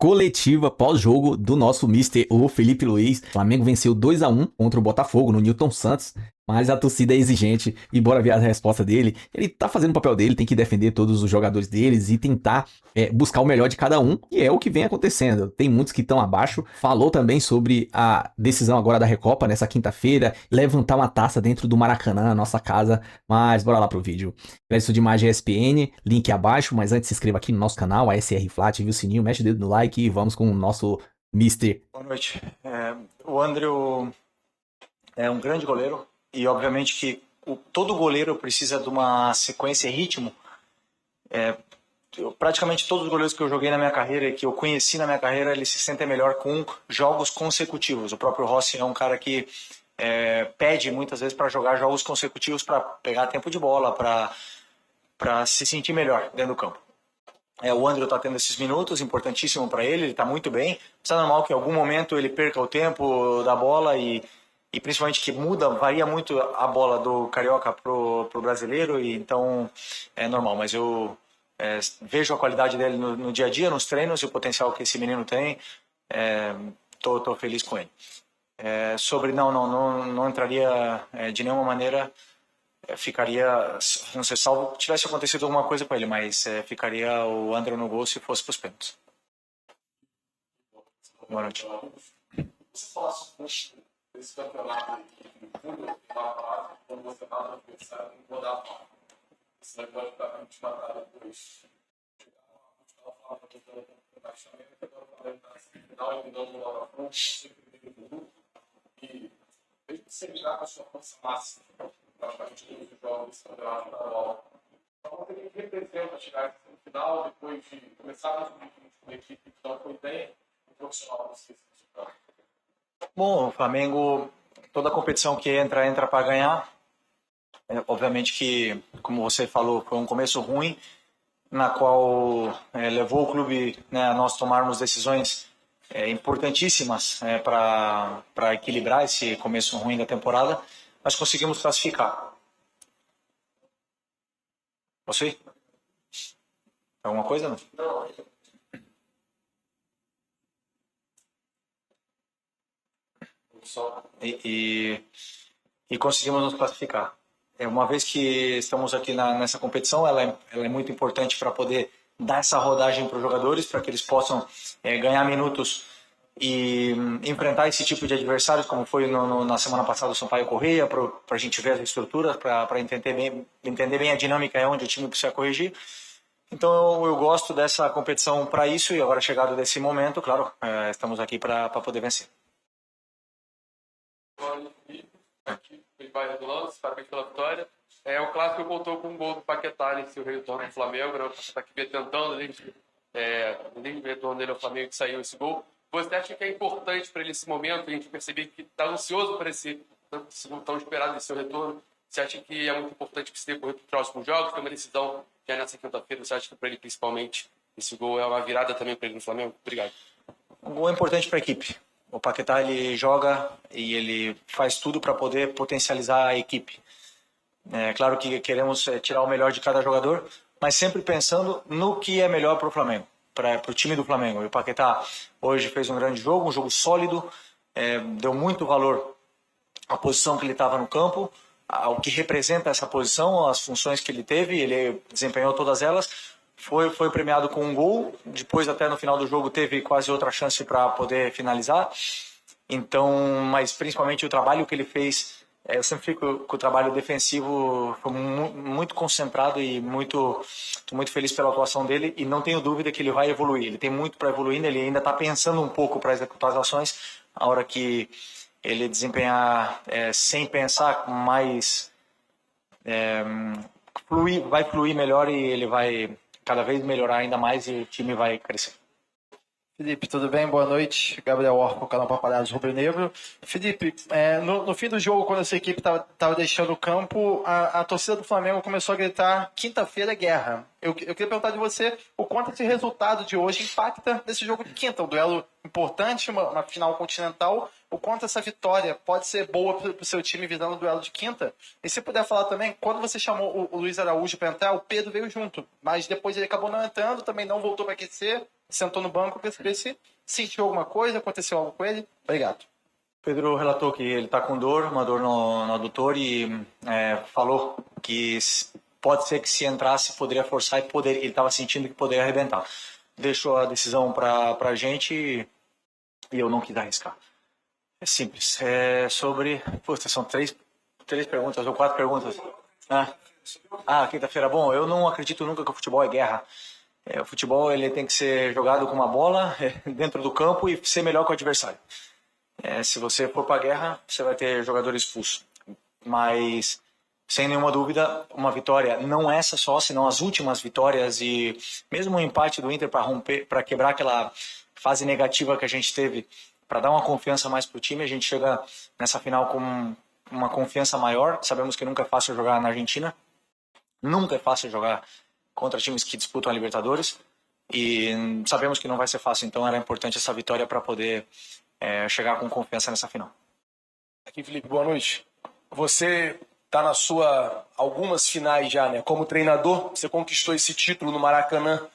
Coletiva pós-jogo do nosso Mister, o Felipe Luiz. O Flamengo venceu 2-1 contra o Botafogo no Newton Santos, mas a torcida é exigente e bora ver a resposta dele. Ele tá fazendo o papel dele, tem que defender todos os jogadores deles e tentar buscar o melhor de cada um, e é o que vem acontecendo. Tem muitos que estão abaixo. Falou também sobre a decisão agora da Recopa nessa quinta-feira, levantar uma taça dentro do Maracanã, nossa casa, mas bora lá pro vídeo. Crédito de imagem ESPN, link abaixo, mas antes se inscreva aqui no nosso canal, a SR Flat, ative o sininho, mexe o dedo no like e vamos com o nosso Mister. Boa noite. O Andrew é um grande goleiro e obviamente que todo goleiro precisa de uma sequência e ritmo. Praticamente todos os goleiros que eu joguei na minha carreira e que eu conheci na minha carreira, eles se sentem melhor com jogos consecutivos. O próprio Rossi é um cara que pede muitas vezes para jogar jogos consecutivos para pegar tempo de bola, para se sentir melhor dentro do campo. O Andrew está tendo esses minutos, importantíssimo para ele está muito bem. É normal que em algum momento ele perca o tempo da bola e principalmente que varia muito a bola do carioca pro brasileiro, e então é normal. Mas eu vejo a qualidade dele no dia a dia, nos treinos, e o potencial que esse menino tem. Tô feliz com ele. Não entraria de nenhuma maneira. Ficaria, não sei, salvo tivesse acontecido alguma coisa com ele, mas ficaria o André no gol se fosse para os pênaltis. Boa noite. Você falasse um pouco desse campeonato aí, no fundo, quando você estava no adversário, não vou dar a fala. Você vai ficar muito matado depois. Ela fala que eu estou baixamento, que agora o Flamengo está na semifinal, e mudando lá para frente, sempre no grupo. E desde que você jogar com a sua força máxima, praticamente todos os jogos desse campeonato estadual. Então, o que representa chegar à semifinal depois de começar a uma equipe que não foi bem profissional você se classificar? Bom, o Flamengo, toda competição que entra para ganhar. Obviamente que, como você falou, foi um começo ruim, na qual levou o clube a nós tomarmos decisões importantíssimas para equilibrar esse começo ruim da temporada. Mas conseguimos classificar. Você? Alguma coisa? Não. E conseguimos nos classificar. Uma vez que estamos aqui nessa competição, ela é muito importante para poder dar essa rodagem para os jogadores, para que eles possam ganhar minutos e enfrentar esse tipo de adversários, como foi na semana passada o Sampaio Corrêa, para a gente ver as estruturas, para entender bem a dinâmica, onde o time precisa corrigir. Então eu gosto dessa competição para isso, e agora chegado desse momento, claro, estamos aqui para poder vencer. Aqui, Felipe Lance, parabéns pela vitória. O clássico contou com um gol do Paquetá nesse retorno do Flamengo, né? O Paquetá que veio tentando, desde o retorno dele ao Flamengo, que saiu esse gol. Você acha que é importante para ele esse momento? A gente percebeu que está ansioso para esse tão esperado esse seu retorno. Você acha que é muito importante que se decorrer para os próximos jogos? Tem uma decisão que é nessa quinta-feira. Você acha que para ele, principalmente, esse gol é uma virada também para ele no Flamengo? Obrigado. Um gol é importante para a equipe. O Paquetá, ele joga e ele faz tudo para poder potencializar a equipe. Claro que queremos tirar o melhor de cada jogador, mas sempre pensando no que é melhor para o Flamengo, para o time do Flamengo. E o Paquetá hoje fez um grande jogo, um jogo sólido, deu muito valor à posição que ele estava no campo, ao que representa essa posição, as funções que ele teve, ele desempenhou todas elas. Foi premiado com um gol, depois até no final do jogo teve quase outra chance para poder finalizar. Então, mas principalmente o trabalho que ele fez, eu sempre fico com o trabalho defensivo, foi muito concentrado e muito feliz pela atuação dele, e não tenho dúvida que ele vai evoluir. Ele tem muito para evoluir, ele ainda está pensando um pouco para executar as ações. A hora que ele desempenhar sem pensar, mais vai fluir melhor, e ele vai cada vez melhorar ainda mais, e o time vai crescer. Felipe, tudo bem? Boa noite. Gabriel Orco, canal Paparazzo Rubro Negro. Felipe, no fim do jogo, quando essa equipe estava deixando o campo, a torcida do Flamengo começou a gritar: quinta-feira é guerra. Eu queria perguntar de você o quanto esse resultado de hoje impacta nesse jogo de quinta, um duelo importante, uma final continental, o quanto essa vitória pode ser boa para o seu time visando o duelo de quinta. E se puder falar também, quando você chamou o Luiz Araújo para entrar, o Pedro veio junto, mas depois ele acabou não entrando, também não voltou para aquecer. sentou no banco, quer saber se sentiu alguma coisa, aconteceu algo com ele. Obrigado. Pedro relatou que ele está com dor, uma dor no adutor e falou que pode ser que se entrasse poderia forçar e ele estava sentindo que poderia arrebentar. Deixou a decisão para a gente e eu não quis arriscar. É simples. São três perguntas ou 4 perguntas. Quinta-feira. Bom, eu não acredito nunca que o futebol é guerra. O futebol ele tem que ser jogado com uma bola dentro do campo e ser melhor que o adversário. Se você for para a guerra, você vai ter jogador expulso. Mas, sem nenhuma dúvida, uma vitória, não essa só, senão as últimas vitórias e mesmo o empate do Inter para quebrar aquela fase negativa que a gente teve, para dar uma confiança mais para o time, a gente chega nessa final com uma confiança maior. Sabemos que nunca é fácil jogar na Argentina, nunca é fácil jogar contra times que disputam a Libertadores e sabemos que não vai ser fácil, então era importante essa vitória para poder chegar com confiança nessa final. Aqui, Felipe, boa noite. Você está na sua algumas finais já, né? Como treinador, você conquistou esse título no Maracanã,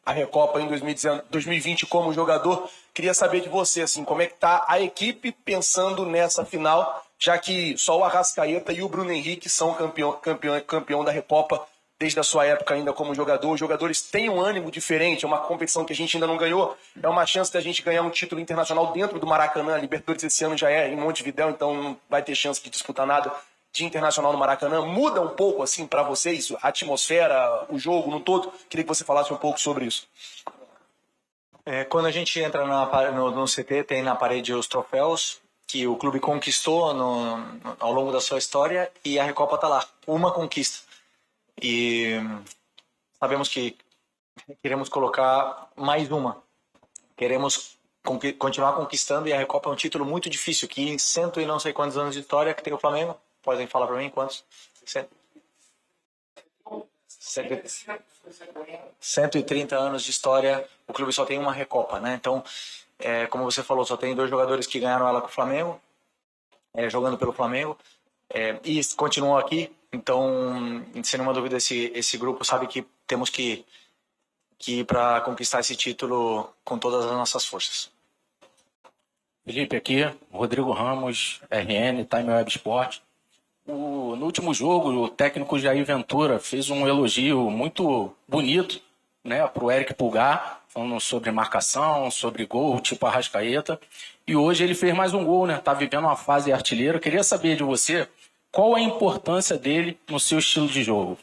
a Recopa em 2020 como jogador. Queria saber de você, assim, como é que está a equipe pensando nessa final, já que só o Arrascaeta e o Bruno Henrique são campeão da Recopa desde a sua época ainda como jogador. Os jogadores têm um ânimo diferente, é uma competição que a gente ainda não ganhou, é uma chance da gente ganhar um título internacional dentro do Maracanã. A Libertadores esse ano já é em Montevidéu, então não vai ter chance de disputar nada de internacional no Maracanã. Muda um pouco assim para vocês a atmosfera, o jogo no todo? Queria que você falasse um pouco sobre isso. Quando a gente entra no CT, tem na parede os troféus que o clube conquistou ao longo da sua história e a Recopa está lá, uma conquista. E sabemos que queremos colocar mais uma. Queremos continuar conquistando e a Recopa é um título muito difícil, que em cento e não sei quantos anos de história que tem o Flamengo, podem falar para mim quantos? 130 anos de história, o clube só tem uma Recopa, né? Então, como você falou, só tem 2 jogadores que ganharam ela com o Flamengo, jogando pelo Flamengo, e continuam aqui. Então, sem nenhuma dúvida, esse grupo sabe que temos que ir para conquistar esse título com todas as nossas forças. Felipe aqui, Rodrigo Ramos, RN, Time Web Sport. No último jogo, o técnico Jair Ventura fez um elogio muito bonito, né, para o Eric Pulgar, falando sobre marcação, sobre gol, tipo Arrascaeta. E hoje ele fez mais um gol, né? Tá vivendo uma fase artilheira. Queria saber de você qual a importância dele no seu estilo de jogo.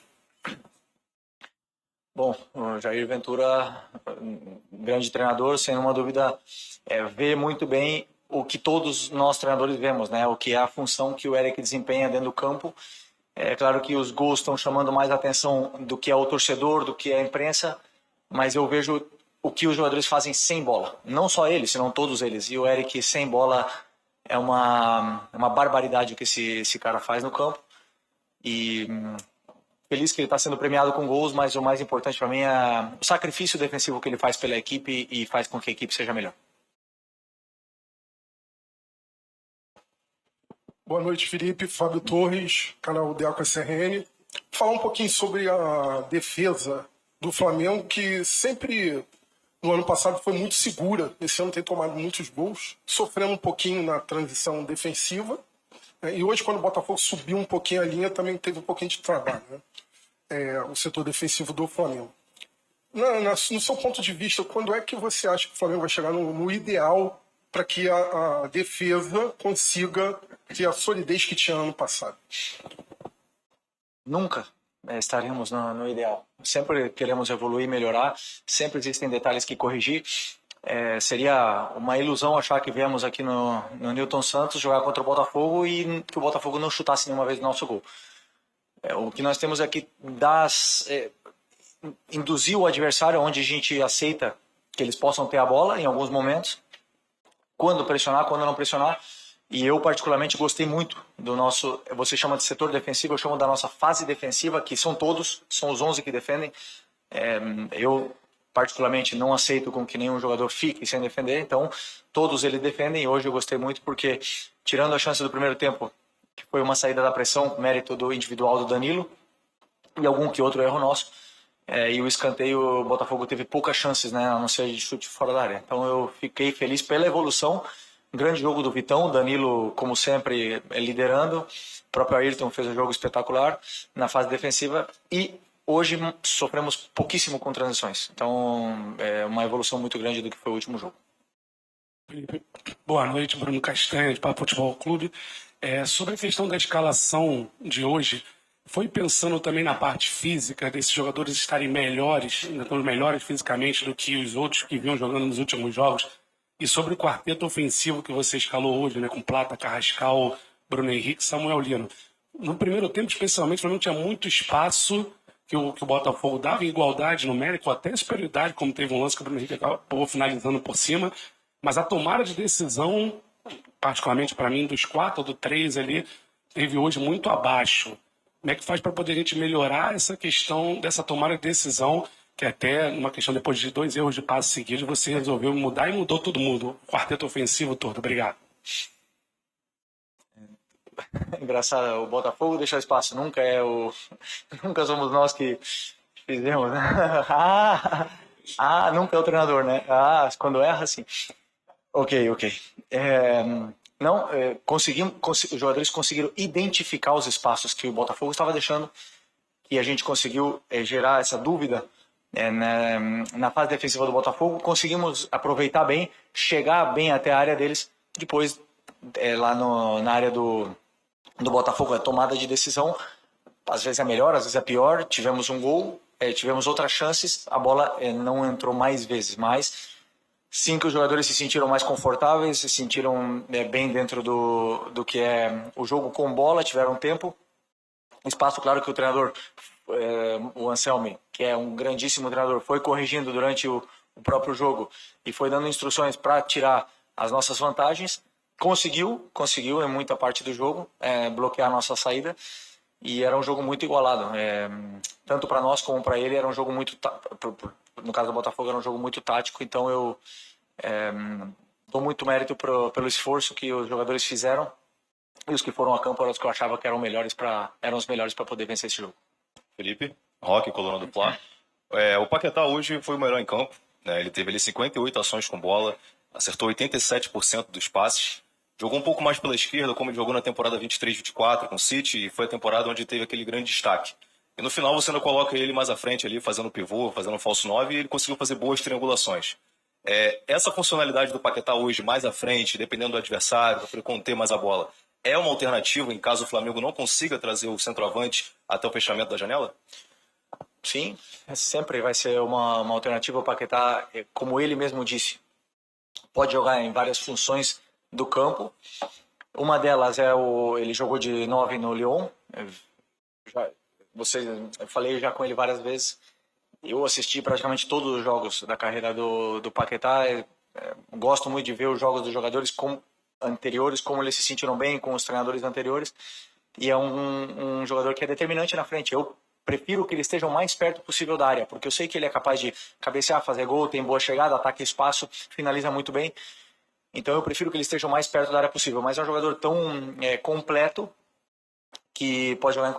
Bom, o Jair Ventura, grande treinador, sem nenhuma dúvida, vê muito bem o que todos nós treinadores vemos, né? O que é a função que o Eric desempenha dentro do campo. É claro que os gols estão chamando mais atenção do que é o torcedor, do que é a imprensa, mas eu vejo o que os jogadores fazem sem bola. Não só eles, senão todos eles. E o Eric sem bola é uma barbaridade o que esse cara faz no campo. E feliz que ele está sendo premiado com gols, mas o mais importante para mim é o sacrifício defensivo que ele faz pela equipe e faz com que a equipe seja melhor. Boa noite, Felipe. Fábio Torres, canal Deco SRN. Falar um pouquinho sobre a defesa do Flamengo, que sempre, no ano passado, foi muito segura. Esse ano tem tomado muitos gols, sofrendo um pouquinho na transição defensiva. E hoje, quando o Botafogo subiu um pouquinho a linha, também teve um pouquinho de trabalho, né? O setor defensivo do Flamengo. No seu ponto de vista, quando é que você acha que o Flamengo vai chegar no ideal para que a defesa consiga ter a solidez que tinha ano passado? Nunca estaremos no ideal. Sempre queremos evoluir, melhorar, sempre existem detalhes que corrigir. Seria uma ilusão achar que viemos aqui no Newton Santos jogar contra o Botafogo e que o Botafogo não chutasse nenhuma vez o nosso gol. O que nós temos é que induzir o adversário onde a gente aceita que eles possam ter a bola em alguns momentos, quando pressionar, quando não pressionar. E eu particularmente gostei muito do nosso, você chama de setor defensivo, eu chamo da nossa fase defensiva, que são os 11 que defendem. Eu particularmente não aceito com que nenhum jogador fique sem defender, então todos eles defendem. E hoje eu gostei muito porque, tirando a chance do primeiro tempo, que foi uma saída da pressão, mérito do individual do Danilo, e algum que outro erro nosso, e o escanteio, o Botafogo teve poucas chances, né, a não ser de chute fora da área. Então eu fiquei feliz pela evolução. Grande jogo do Vitão, Danilo, como sempre, liderando. O próprio Ayrton fez um jogo espetacular na fase defensiva e hoje sofremos pouquíssimo com transições. Então é uma evolução muito grande do que foi o último jogo. Felipe, boa noite, Bruno Castanha, de Papo Futebol Clube. Sobre a questão da escalação de hoje, foi pensando também na parte física desses jogadores estarem melhores, ainda estão melhores fisicamente do que os outros que vinham jogando nos últimos jogos? E sobre o quarteto ofensivo que você escalou hoje, né, com Plata, Carrascal, Bruno Henrique e Samuel Lino. No primeiro tempo, especialmente, não tinha muito espaço que o Botafogo dava em igualdade numérica, ou até superioridade, como teve um lance que o Bruno Henrique acabou finalizando por cima. Mas a tomada de decisão, particularmente para mim, dos 4 ou do 3 ali, teve hoje muito abaixo. Como é que faz para poder a gente melhorar essa questão dessa tomada de decisão, que até numa questão depois de 2 erros de passe seguidos, você resolveu mudar e mudou todo mundo, o quarteto ofensivo todo. Obrigado. Engraçado, o Botafogo deixa espaço, nunca nunca somos nós que fizemos, né? Nunca é o treinador, né? Quando erra, sim. Ok. Os jogadores conseguiram identificar os espaços que o Botafogo estava deixando e a gente conseguiu gerar essa dúvida na fase defensiva do Botafogo. Conseguimos aproveitar bem, chegar bem até a área deles. Depois, lá na área do Botafogo, a tomada de decisão, às vezes é melhor, às vezes é pior. Tivemos um gol, tivemos outras chances, a bola não entrou mais vezes, mas sim que os jogadores se sentiram mais confortáveis, se sentiram bem dentro do que é o jogo com bola, tiveram tempo. Espaço, claro que o treinador, o Anselmi, que é um grandíssimo treinador, foi corrigindo durante o próprio jogo e foi dando instruções para tirar as nossas vantagens. Conseguiu em muita parte do jogo bloquear a nossa saída e era um jogo muito igualado. Tanto para nós como para ele era um jogo muito... No caso do Botafogo era um jogo muito tático, então eu dou muito mérito pelo esforço que os jogadores fizeram e os que foram a campo eram os que eu achava que eram os melhores para poder vencer esse jogo. Felipe, Roque, coluna do Fla. O Paquetá hoje foi o melhor em campo, né? Ele teve ali 58 ações com bola, acertou 87% dos passes, jogou um pouco mais pela esquerda, como ele jogou na temporada 23-24 com o City, e foi a temporada onde teve aquele grande destaque. E no final você ainda coloca ele mais à frente ali, fazendo pivô, fazendo falso 9, e ele conseguiu fazer boas triangulações. Essa funcionalidade do Paquetá hoje, mais à frente, dependendo do adversário, para ele conter mais a bola, é uma alternativa em caso o Flamengo não consiga trazer o centroavante até o fechamento da janela? Sim, sempre vai ser uma alternativa. O Paquetá, como ele mesmo disse, pode jogar em várias funções do campo. Uma delas ele jogou de 9 no Lyon. Eu falei já com ele várias vezes. Eu assisti praticamente todos os jogos da carreira do Paquetá. Gosto muito de ver os jogos dos jogadores anteriores, como eles se sentiram bem com os treinadores anteriores. E é um jogador que é determinante na frente. Eu prefiro que ele esteja o mais perto possível da área, porque eu sei que ele é capaz de cabecear, fazer gol, tem boa chegada, ataca espaço, finaliza muito bem. Então eu prefiro que ele esteja o mais perto da área possível. Mas é um jogador tão completo que pode jogar em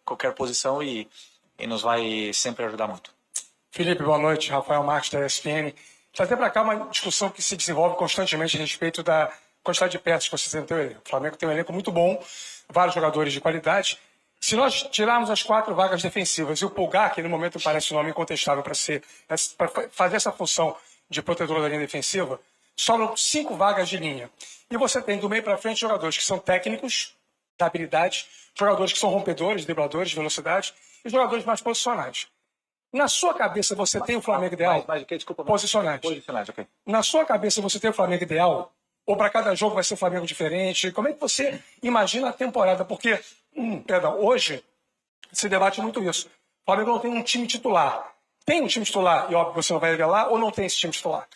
qualquer posição e nos vai sempre ajudar muito. Felipe, boa noite. Rafael Marques, da ESPN. Trazer para cá uma discussão que se desenvolve constantemente a respeito da quantidade de peças que você tem no teu elenco. O Flamengo tem um elenco muito bom, vários jogadores de qualidade. Se nós tirarmos as 4 vagas defensivas e o Pulgar, que no momento parece um nome incontestável para fazer essa função de protetor da linha defensiva, sobram 5 vagas de linha. E você tem do meio para frente jogadores que são técnicos, da habilidade, jogadores que são rompedores, dribladores, de velocidade, e jogadores mais posicionais. Na sua cabeça você tem o Flamengo ideal? Desculpa. Posicionais. Ok. Na sua cabeça você tem o Flamengo ideal? Ou para cada jogo vai ser um Flamengo diferente? Como é que você imagina a temporada? Porque, hoje se debate muito isso. O Flamengo não tem um time titular. Tem um time titular, e óbvio você não vai revelar, ou não tem esse time titular?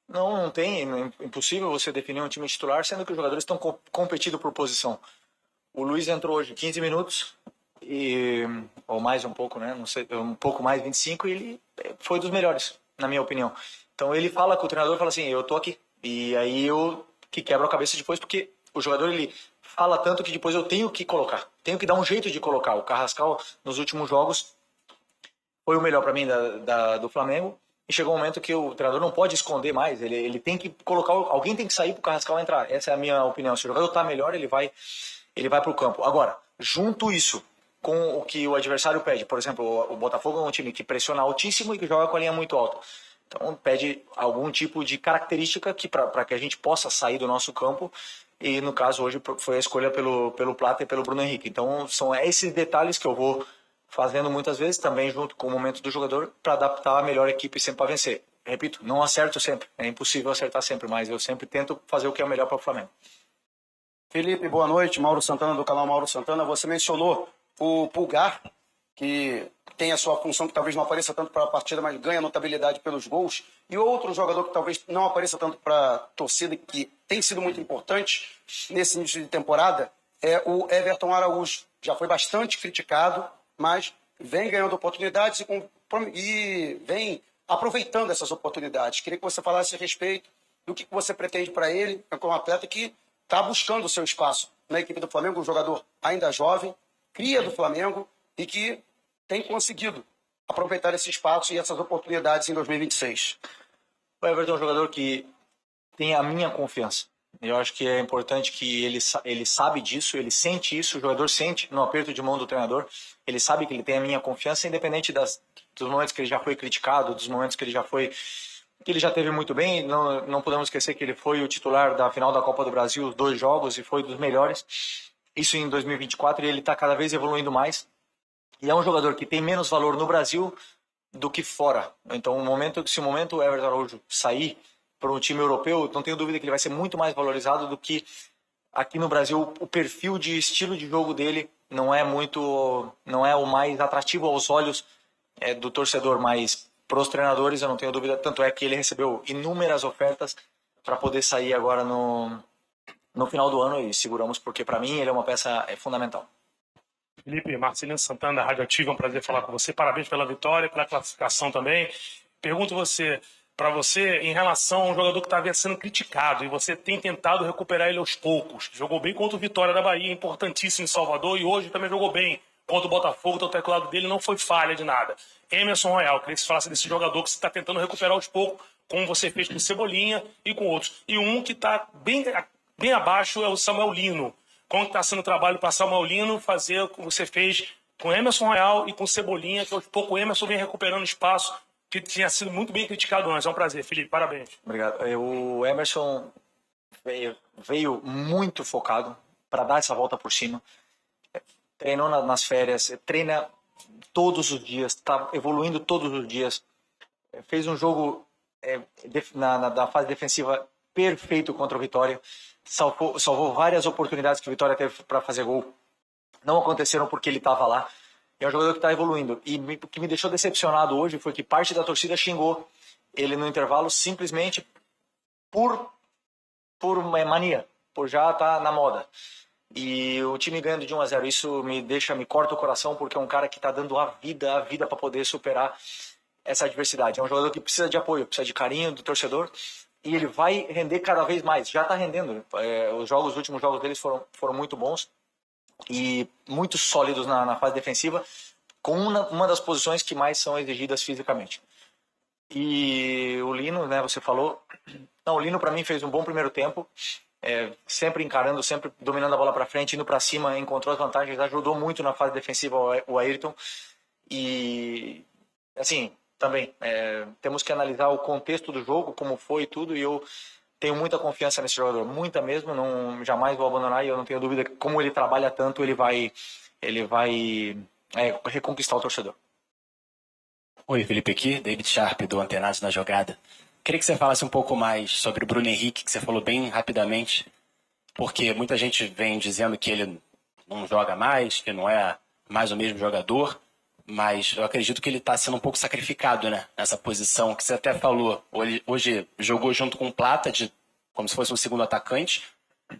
Não tem. É impossível você definir um time titular, sendo que os jogadores estão competindo por posição. O Luiz entrou hoje 15 minutos, ou mais um pouco, né? Não sei, um pouco mais, 25, e ele foi dos melhores, na minha opinião. Então ele fala com o treinador, fala assim, eu tô aqui. E aí eu que quebro a cabeça depois, porque o jogador ele fala tanto que depois eu tenho que colocar. Tenho que dar um jeito de colocar. O Carrascal, nos últimos jogos, foi o melhor para mim do Flamengo. E chegou um momento que o treinador não pode esconder mais, ele tem que colocar, alguém tem que sair para o Carrascal entrar. Essa é a minha opinião. Se o jogador está melhor, ele vai para o campo. Agora, junto isso com o que o adversário pede, por exemplo, o Botafogo é um time que pressiona altíssimo e que joga com a linha muito alta. Então pede algum tipo de característica para que a gente possa sair do nosso campo. E no caso hoje foi a escolha pelo Plata e pelo Bruno Henrique. Então são esses detalhes que eu vou fazendo muitas vezes, também junto com o momento do jogador, para adaptar a melhor equipe sempre para vencer. Repito, não acerto sempre, é impossível acertar sempre, mas eu sempre tento fazer o que é o melhor para o Flamengo. Felipe, boa noite. Mauro Santana, do canal Mauro Santana. Você mencionou o Pulgar, que tem a sua função que talvez não apareça tanto para a partida, mas ganha notabilidade pelos gols. E outro jogador que talvez não apareça tanto para a torcida, que tem sido muito importante nesse início de temporada, é o Everton Araújo. Já foi bastante criticado, mas vem ganhando oportunidades e vem aproveitando essas oportunidades. Queria que você falasse a respeito do que você pretende para ele, como um atleta que está buscando o seu espaço na equipe do Flamengo, um jogador ainda jovem, cria do Flamengo e que tem conseguido aproveitar esse espaço e essas oportunidades em 2026. O Everton é um jogador que tem a minha confiança. Eu acho que é importante que ele sabe disso, ele sente isso, o jogador sente no aperto de mão do treinador, ele sabe que ele tem a minha confiança, independente dos momentos que ele já foi criticado, dos momentos que ele já teve muito bem. Não podemos esquecer que ele foi o titular da final da Copa do Brasil, os 2 jogos, e foi dos melhores. Isso em 2024, e ele está cada vez evoluindo mais. E é um jogador que tem menos valor no Brasil do que fora. Então, se o momento o Everton Araújo sair para um time europeu, não tenho dúvida que ele vai ser muito mais valorizado do que aqui no Brasil. O perfil de estilo de jogo dele não é o mais atrativo aos olhos do torcedor, mas para os treinadores eu não tenho dúvida. Tanto é que ele recebeu inúmeras ofertas para poder sair agora no final do ano, e seguramos, porque para mim ele é uma peça fundamental. Felipe, Marcelino Santana, da Rádio Ativa, é um prazer falar com você. Parabéns pela vitória, pela classificação também. Pergunto para você em relação a um jogador que estava sendo criticado e você tem tentado recuperar ele aos poucos. Jogou bem contra o Vitória da Bahia, importantíssimo em Salvador, e hoje também jogou bem contra o Botafogo. O teclado dele não foi falha de nada. Emerson Royal, queria que você falasse desse jogador que você está tentando recuperar aos poucos, como você fez com o Cebolinha e com outros. E um que está bem abaixo é o Samuel Lino. Como está sendo o trabalho para Samuel Lino fazer o que você fez com Emerson Royal e com Cebolinha, que aos poucos o Emerson vem recuperando espaço que tinha sido muito bem criticado antes. É um prazer, Felipe, parabéns. Obrigado. O Emerson veio muito focado para dar essa volta por cima. Treinou nas férias, treina todos os dias, está evoluindo todos os dias. Fez um jogo na fase defensiva perfeito contra o Vitória. Salvou várias oportunidades que o Vitória teve para fazer gol. Não aconteceram porque ele estava lá. É um jogador que está evoluindo. E o que me deixou decepcionado hoje foi que parte da torcida xingou ele no intervalo simplesmente por mania, por já estar na moda. E o time ganhando de 1-0, isso me corta o coração, porque é um cara que está dando a vida para poder superar essa adversidade. É um jogador que precisa de apoio, precisa de carinho do torcedor, e ele vai render cada vez mais. Já está rendendo. Os últimos jogos deles foram muito bons e muito sólidos na fase defensiva, com uma das posições que mais são exigidas fisicamente. E o Lino, né, você falou... Não, o Lino para mim fez um bom primeiro tempo, sempre encarando, sempre dominando a bola para frente, indo para cima, encontrou as vantagens, ajudou muito na fase defensiva o Ayrton. E assim, também temos que analisar o contexto do jogo, como foi e tudo, e eu tenho muita confiança nesse jogador, muita mesmo, jamais vou abandonar, e eu não tenho dúvida que, como ele trabalha tanto, ele vai reconquistar o torcedor. Oi, Felipe aqui, David Sharp do Antenados na Jogada. Queria que você falasse um pouco mais sobre o Bruno Henrique, que você falou bem rapidamente, porque muita gente vem dizendo que ele não joga mais, que não é mais o mesmo jogador, mas eu acredito que ele está sendo um pouco sacrificado, né, nessa posição, que você até falou. Hoje jogou junto com o Plata, como se fosse um segundo atacante,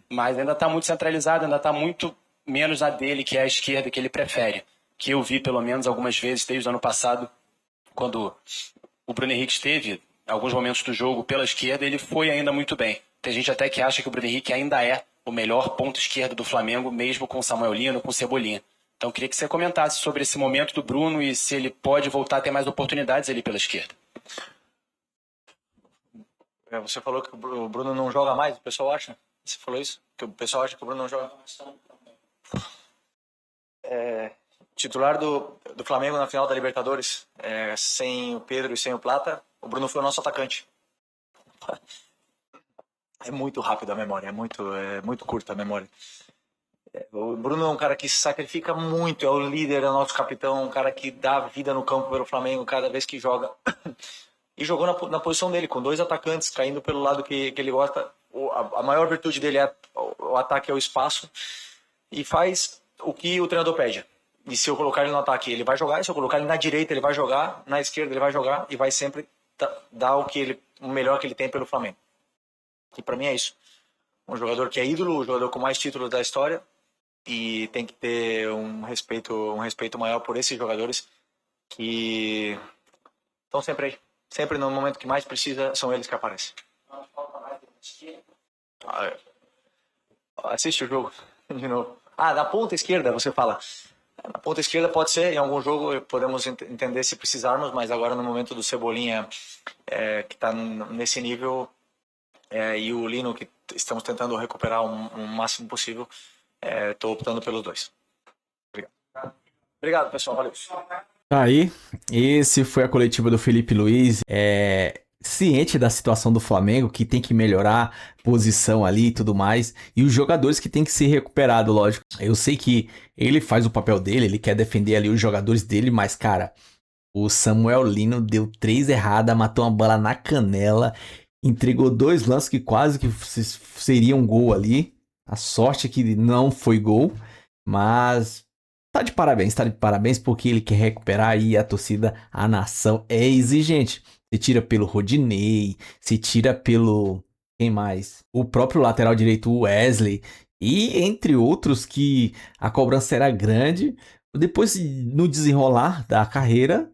mas ainda está muito centralizado, ainda está muito menos na dele, que é a esquerda, que ele prefere. Que eu vi, pelo menos, algumas vezes, desde o ano passado, quando o Bruno Henrique esteve, em alguns momentos do jogo, pela esquerda, ele foi ainda muito bem. Tem gente até que acha que o Bruno Henrique ainda é o melhor ponto esquerdo do Flamengo, mesmo com o Samuel Lino, com o Cebolinha. Então, queria que você comentasse sobre esse momento do Bruno e se ele pode voltar a ter mais oportunidades ali pela esquerda. Você falou que o Bruno não joga mais, o pessoal acha? Você falou isso? Que o pessoal acha que o Bruno não joga mais? Titular do Flamengo na final da Libertadores, sem o Pedro e sem o Plata, o Bruno foi o nosso atacante. É muito rápido a memória, é muito curta a memória. O Bruno é um cara que se sacrifica muito, é o líder, é o nosso capitão, um cara que dá vida no campo pelo Flamengo cada vez que joga. E jogou na posição dele, com 2 atacantes, caindo pelo lado que ele gosta. A maior virtude dele é o ataque, é o espaço, e faz o que o treinador pede. E se eu colocar ele no ataque, ele vai jogar, e se eu colocar ele na direita, ele vai jogar, na esquerda ele vai jogar, e vai sempre dar o melhor que ele tem pelo Flamengo. E para mim é isso. Um jogador que é ídolo, o jogador com mais títulos da história, e tem que ter um respeito maior por esses jogadores que estão sempre aí. Sempre no momento que mais precisa, são eles que aparecem. Assiste o jogo de novo. Na ponta esquerda, você fala. Na ponta esquerda pode ser, em algum jogo podemos entender se precisarmos, mas agora no momento do Cebolinha, que está nesse nível, e o Lino, que estamos tentando recuperar o máximo possível, estou optando pelos 2. Obrigado, pessoal. Valeu. Aí, esse foi a coletiva do Felipe Luiz, ciente da situação do Flamengo, que tem que melhorar posição ali e tudo mais, e os jogadores que tem que ser recuperado, lógico. Eu sei que ele faz o papel dele, ele quer defender ali os jogadores dele, mas, cara, o Samuel Lino deu 3 erradas, matou uma bola na canela, entregou 2 lances que quase que seria um gol ali. A sorte é que não foi gol, mas tá de parabéns porque ele quer recuperar e a torcida, a nação é exigente. Se tira pelo Rodinei, se tira pelo... quem mais? O próprio lateral direito, o Wesley, e entre outros que a cobrança era grande. Depois, no desenrolar da carreira,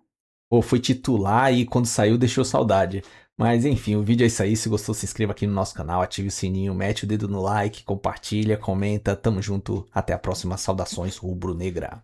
foi titular e quando saiu deixou saudade. Mas enfim, o vídeo é isso aí. Se gostou, se inscreva aqui no nosso canal, ative o sininho, mete o dedo no like, compartilha, comenta. Tamo junto. Até a próxima. Saudações rubro-negra.